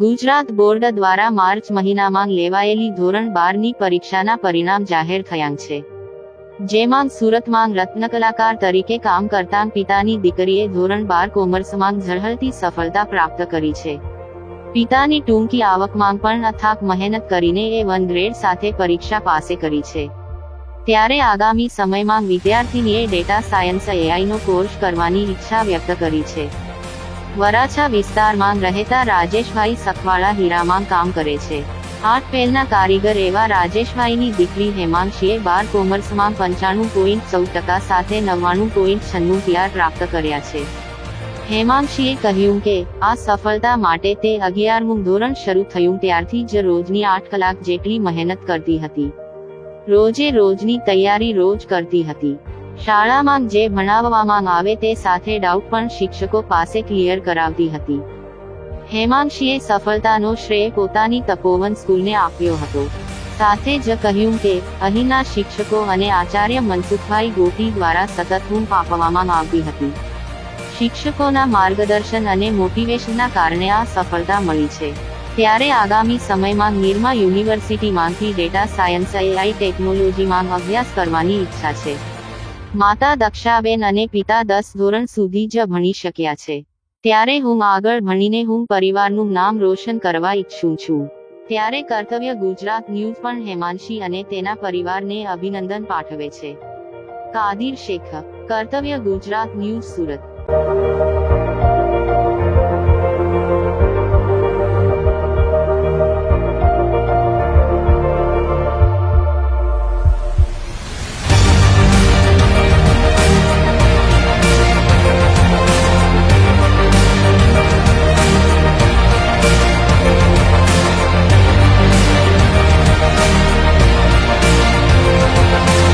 Gujarat board દ્વારા March મહિનામાં લેવાયેલી ધોરણ 12ની પરીક્ષાના પરિણામ જાહેર થયા છે, જેમાં સુરતમાં રત્નકલાકાર તરીકે કામ કરતા પિતાની દીકરીએ ધોરણ 12 કોમર્સમાં ઝળહળતી સફળતા પ્રાપ્ત કરી છે. પિતાની ટૂંકી આવકમાં પણ અથાક મહેનત કરીને A1 ગ્રેડ સાથે પરીક્ષા પાસ કરી છે. ત્યારે આગામી સમયમાં વિદ્યાર્થીનીએ ડેટા સાયન્સ AIનો કોર્સ કરવાની ઈચ્છા વ્યક્ત કરી છે. વરાછા વિસ્તારમાં રહેતા રાજેશભાઈ સખવાળા હીરામાં કામ કરે છે. 8 પેલના કારીગર એવા રાજેશભાઈની દીકરી હેમાંશીએ 12 કોમર્સમાં 95.14% સાથે 99.96 પ્રાપ્ત કર્યા છે. હેમાંશીએ કહ્યું કે આ સફળતા માટે તે 11મું ધોરણ શરૂ થયું ત્યારથી જ રોજની 8 કલાક જેટલી મહેનત કરતી હતી. રોજની તૈયારી રોજ કરતી હતી. શાળામાં જે ભણાવવામાં આવે તે સાથે ડાઉટ પણ શિક્ષકો પાસે ક્લિયર કરાવતી હતી. હેમાંશીએ સફળતાનો શ્રેય પોતાની તપોવન સ્કૂલને આપ્યો હતો. સાથે જ કહ્યું કે અહીંના શિક્ષકો અને આચાર્ય મનસુખભાઈ ગોટી દ્વારા સતત ઊંઘ આપવામાં આવતી હતી. શિક્ષકોના માર્ગદર્શન અને મોટિવેશનના કારણે આ સફળતા મળી છે. ત્યારે આગામી સમયમાં નિરમા યુનિવર્સિટીમાંથી ડેટા સાયન્સ AI ટેકનોલોજીમાં અભ્યાસ કરવાની ઈચ્છા છે. માતા દક્ષાબેન અને પિતા 10 ધોરણ સુધી જ ભણી શક્યા છે. ત્યારે હું આગળ ભણીને હું પરિવારનું નામ રોશન કરવા ઈચ્છું છું. ત્યારે કર્તવ્ય ગુજરાત ન્યૂઝ પણ હેમાંશી અને તેના પરિવારને અભિનંદન પાઠવે છે. કાદિર શેખ, કર્તવ્ય ગુજરાત ન્યૂઝ, સુરત.